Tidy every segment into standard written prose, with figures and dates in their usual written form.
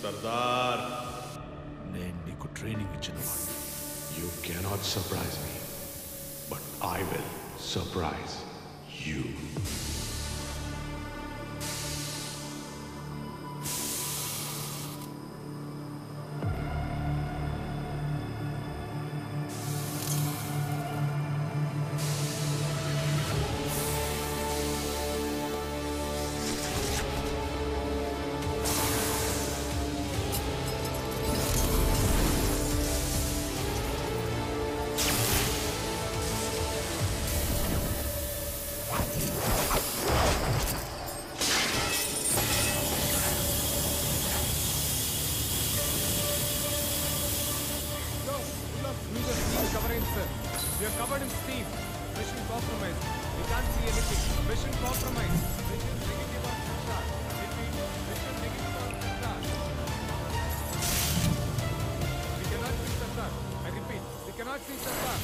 సర్దార్, నేను నీకు training ఇచ్చినవాడిని. You cannot surprise me, but I will surprise you. We are covered in steam. Mission compromised. We can't see anything. Mission compromised. Mission negative on sensor. Repeat. Mission negative on sensor. We cannot see sensor. I repeat. We cannot see sensor.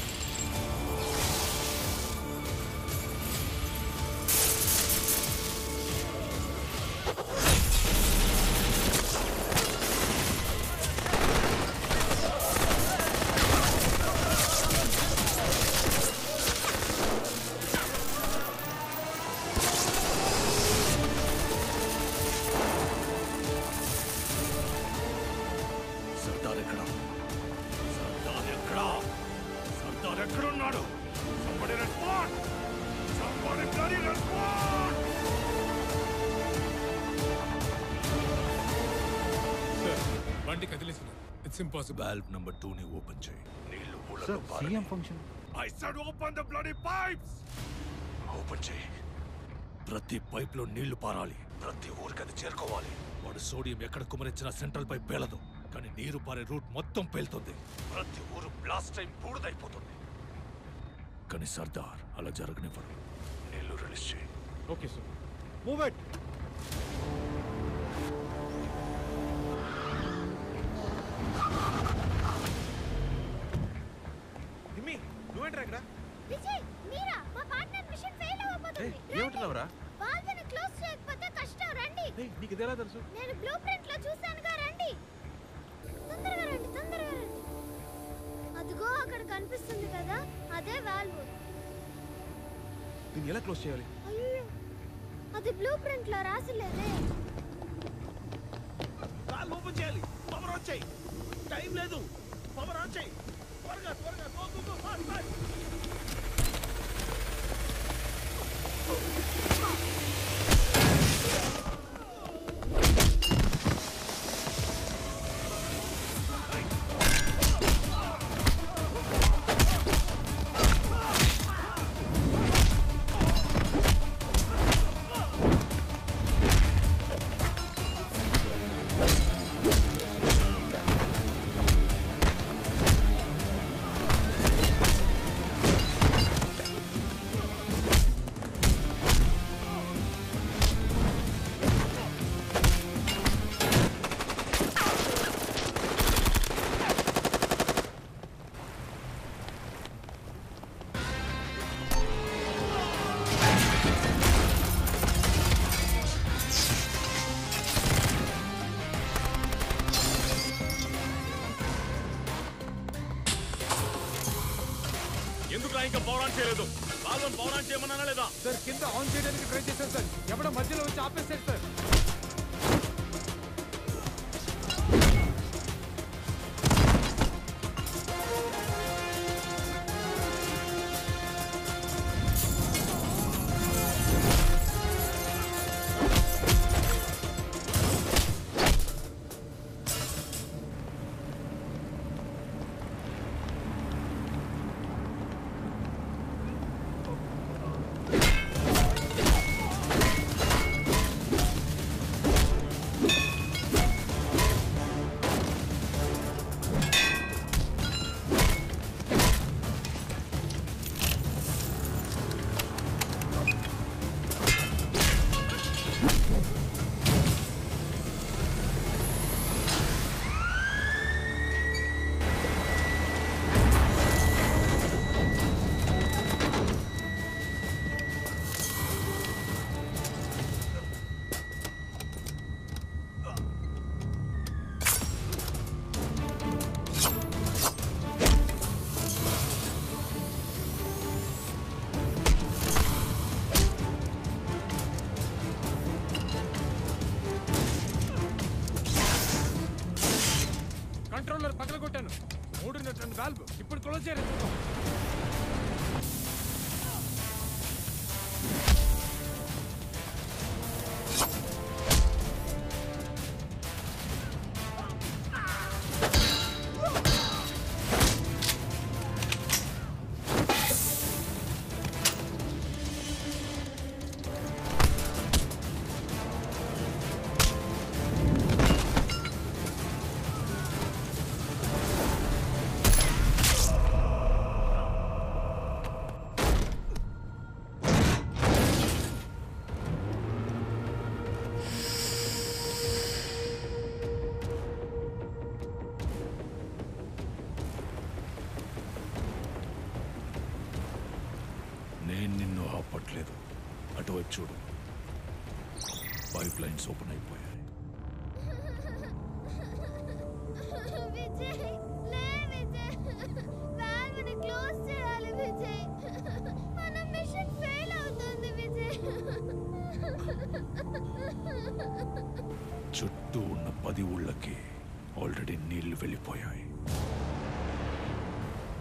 It's impossible. Valve number 2 ని open చేయి. నీళ్లు Sir, CM function. I said open the bloody pipes. Open చేయి. ప్రతి pipe లో నీళ్లు పారాలి. ప్రతి ఊరికి అది చేరుకోవాలి. వాడు సోడియం ఎక్కడ కుమరించినా సెంట్రల్ పైప్ పేలదు, కానీ నీరు పారే రూట్ మొత్తం పేలుతుంది. ప్రతి ఊరు బ్లాస్ట్ టైం బూడిదైపోతుంది. కానీ సర్దార్ అలా జరగనివ్వరు. నీళ్లు రిలీజ్ చేయి. Okay, sir. Move it. Himi, నువ్వేంట్రా ఇక్కడ? విజయ్, మీరా మా పార్ట్నర్ మిషన్ ఫెయిల్ అవ్వబోతుంది. ఏమంటున్నావురా? వాల్వ్ని క్లోజ్ చేయకపోతే కష్టం, రండి. నీకు ఇది ఎలా తెలుసు? నేను బ్లూ ప్రింట్ లో చూశానుగా, రండి. తొందరగా రండి, తొందరగా రండి. అదిగో అక్కడ కనిపిస్తుంది కదా, అదే వాల్వ్. దీన్ని ఎలా క్లోజ్ చేయాలి? అయ్యో, అది బ్లూ ప్రింట్ లో రాసిలేదే. వాల్వ్ ఓపెన్ చేయాలి. పవర్ ఆన్ చేయి. టైం లేదు. పవర్ ఆన్ చేయి. త్వరగా త్వరగా go go go fast fast. ఇంకా పవర్ ఆన్ చేయలేదు. వాల్వ్ పవర్ ఆన్ చేయమన్నా లేదా? సార్ కింద ఆన్ చేయడానికి ట్రై చేశాను సార్. ఎవడో మధ్యలో వచ్చి ఆపేశాడు సార్. వాల్వ్ ఇప్పుడు క్లోజ్ చేయాలి. నేను నిన్ను ఆపట్లేదు. అటువైపు చూడు, పైప్ లైన్స్ ఓపెన్ అయిపోయాయి. విజయ్ లే విజయ్, వాల్వ్ని క్లోజ్ చేయాలి విజయ్. మన మిషన్ ఫెయిల్ అవుతుంది విజయ్. చుట్టూ ఉన్న 10 ఊళ్ళకి ఆల్రెడీ నీళ్లు వెళ్ళిపోయాయి.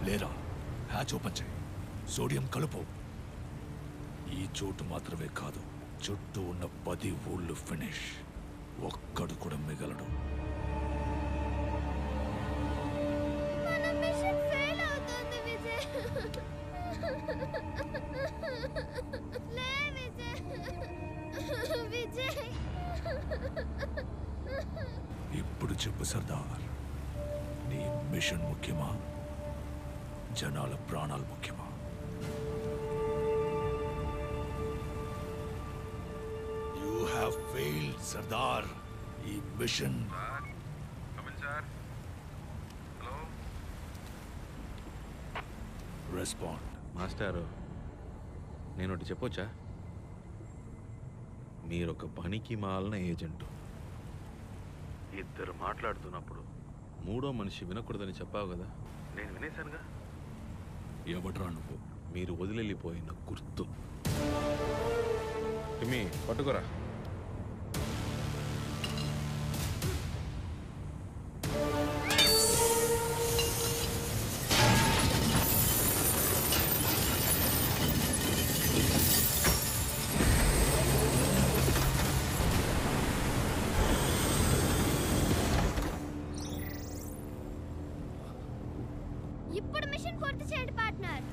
లేరా, హ్యాచ్ ఓపెన్ చేయి, సోడియం కలుపు. ఈ చోటు మాత్రమే కాదు, చుట్టూ ఉన్న 10 ఊళ్ళు ఫినిష్. ఒక్కడు కూడా మిగలడు. మన మిషన్ ఫెయిల్ అవుతుంది విజయ్. లే విజయ్, విజయ్. ఇప్పుడు చెప్పు సర్దార్, నీ మిషన్ ముఖ్యమా, జనాల ప్రాణాలు ముఖ్యమా? You have failed Sardar. ఈ మిషన్ రెస్పాండ్. మాస్టారు, నేను ఒకటి చెప్పొచ్చా? మీరొక పనికి మాలిన ఏజెంటు. ఇద్దరు మాట్లాడుతున్నప్పుడు మూడో మనిషి వినకూడదని చెప్పావు కదా, నేను వినేశానుగా. ఎవడ్రా నువ్వు? మీరు వదిలిపోయిన గుర్తు. టిమ్మి, పట్టుకోరా. ఇప్పుడు మిషన్ పూర్తి చేయండి పార్ట్నర్.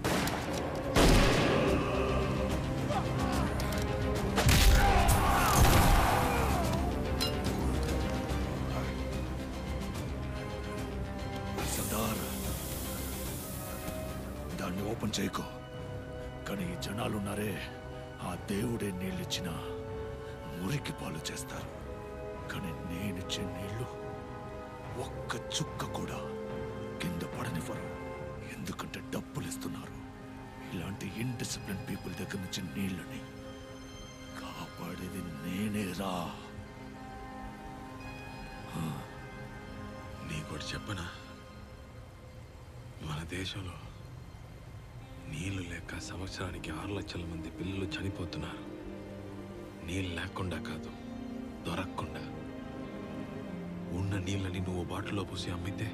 సర్దార్, దాన్ని ఓపెన్ చేయకు. కానీ ఈ జనాలున్నారే, ఆ దేవుడే నీళ్ళిచ్చినా మురికి పాలు చేస్తారు. కానీ నేనిచ్చే నీళ్లు ఒక్క చుక్క కూడా కింద పడనివ్వరు. ఎందుకంటే డబ్బులు ఇస్తున్నారు. ఇలాంటి ఇన్డిసిప్లిన్ పీపుల్ దగ్గర నుంచి నీళ్ళని కాపాడేది నేనేరా. నీకోటి చెప్పనా? మన దేశంలో నీళ్లు లేక సంవత్సరానికి 6 లక్షల మంది పిల్లలు చనిపోతున్నారు. నీళ్ళు లేకుండా కాదు, దొరకకుండా. ఉన్న నీళ్ళని నువ్వు బాటిల్లో పోసి అమ్మితే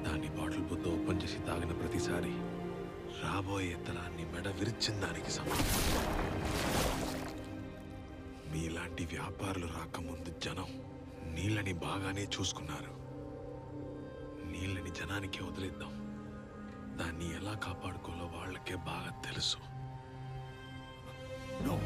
దాన్ని బాటిల్ బుద్ధ ఓపెన్ చేసి తాగిన ప్రతిసారి రాబోయే తరాన్ని మెడ విరిచిన దానికి సమానం. మీలాంటి వ్యాపారులు రాకముందు జనం నీళ్ళని బాగానే చూసుకున్నారు. నీళ్ళని జనానికి వదిలేద్దాం. దాన్ని ఎలా కాపాడుకోవాలో వాళ్ళకే బాగా తెలుసు. No.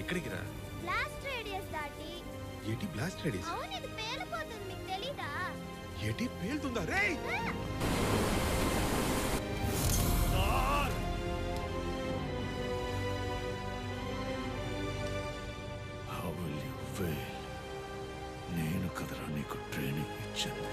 ఎక్కడికి రా? బ్లాస్ట్ రేడియస్ దాటి. ఏటి బ్లాస్ట్ రేడియస్? అవును, ఇది పేలిపోతుంది, మీకు తెలీదా? ఏటి పేలుతుందా? రేయ్! How will you fail? నేను కదరా నీకు ట్రైనింగ్ ఇచ్చింది.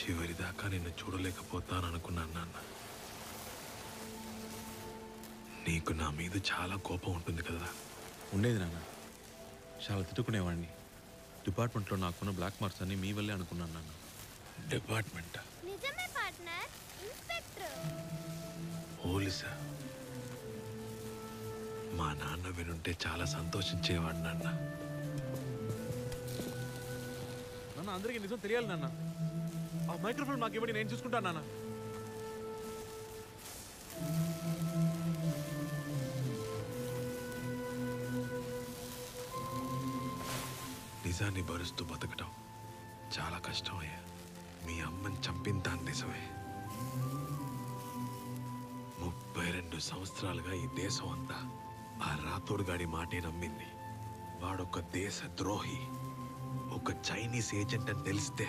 చివరిదాకా నిన్ను చూడలేకపోతాననుకున్నాను నాన్న. నీకు నా మీద చాలా కోపం ఉంటుంది కదా. ఉండేది నాన్న, చాలా తిట్టుకునేవాడిని. డిపార్ట్మెంట్లో నాకున్న బ్లాక్ మార్క్స్ అన్ని మీ వల్లే అనుకున్నాను నాన్న. డిపార్ట్మెంట్ నిజమే పార్ట్నర్, ఇన్స్పెక్టర్. పోలీసా? మా నాన్న వినుంటే చాలా సంతోషించేవాడు నాన్న. నాన్న అందరికీ నిజం తెలియాలి నాన్న. ఆ మైక్రోఫోన్ నాకు ఇవ్వండి, నేను చూసుకుంటాను నాన్న. నిజాన్ని భరుస్తూ బతకటం చాలా కష్టమయ్యా. మీ అమ్మని చంపిన దాని నిజమే. 32 సంవత్సరాలుగా ఈ దేశం అంతా ఆ రాతోడుగాడి మాటే నమ్మింది. వాడొక దేశ ద్రోహి, ఒక చైనీస్ ఏజెంట్ అని తెలిస్తే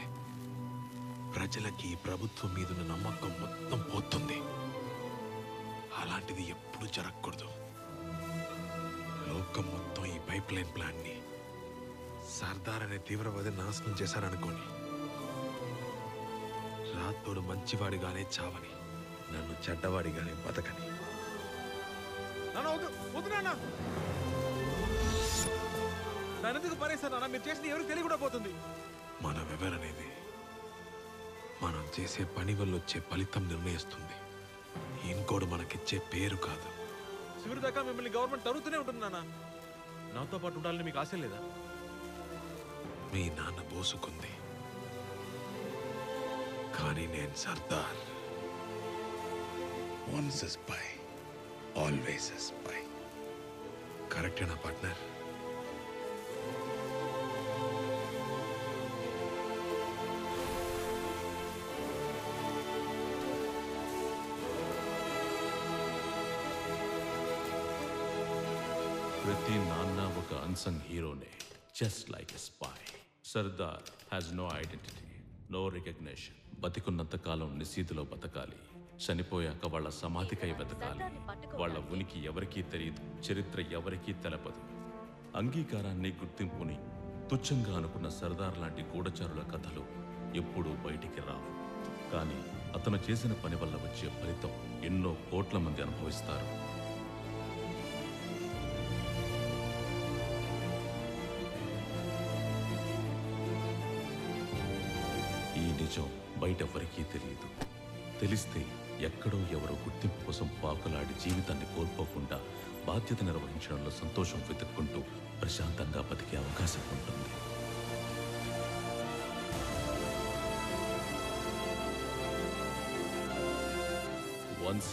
ప్రజలకి ఈ ప్రభుత్వం మీదున్న నమ్మకం మొత్తం పోతుంది. అలాంటిది ఎప్పుడు జరగకూడదు. లోకం మొత్తం ఈ పైప్ లైన్ ప్లాన్ని సర్దార్ అనే తీవ్రవాది నాశనం చేశారనుకోని, రాతోడు మంచివాడిగానే చావని, నన్ను చెడ్డవాడిగానే బతకని. నాన్న వద్దు, వద్దు నాన్న. నన్ను ఎందుకు పరేస్తారు నాన్న? మీరు చేసిన ఎవరికి తెలియకుండా పోతుంది. మనమెవరనేది మనం చేసే పని వల్ల వచ్చే ఫలితం నిర్ణయిస్తుంది. ఇంకోడు మనకిచ్చే పేరు కాదు. చివరి దాకా మిమ్మల్ని గవర్నమెంట్ తరుగుతూనే ఉంటుంది నాన్న. నాతో పాటు ఉండాలని మీకు ఆశ లేదా? మీ నాన్న బోసుకుంది, కానీ నేను Sardar. Once a spy, always a spy. కరెక్టేనా పార్ట్నర్? ప్రతి నాన్న ఒక అన్సంగ్ హీరోనే, just like a spy. Sardar has no identity, no recognition. బతికున్నంత కాలం నిశీధిలో బతకాలి, చనిపోయాక వాళ్ళ సమాధికై బతకాలి. వాళ్ళ ఉనికి ఎవరికీ తెలియదు, చరిత్ర ఎవరికీ తెలపదు. అంగీకారాన్ని, గుర్తింపుని తుచ్చంగా అనుకున్న సర్దార్ లాంటి గూఢచారుల కథలు ఎప్పుడూ బయటికి రావు. కానీ అతను చేసిన పని వల్ల వచ్చే ఫలితం ఎన్నో కోట్ల మంది అనుభవిస్తారు. ఈ నిజం బయటెవ్వరికీ తెలియదు. తెలిస్తే ఎక్కడో ఎవరో గుర్తింపు కోసం పాకులాడి జీవితాన్ని కోల్పోకుండా బాధ్యత నిర్వహించడంలో సంతోషం వెతుక్కుంటూ ప్రశాంతంగా బతికే అవకాశం ఉంటుంది. Once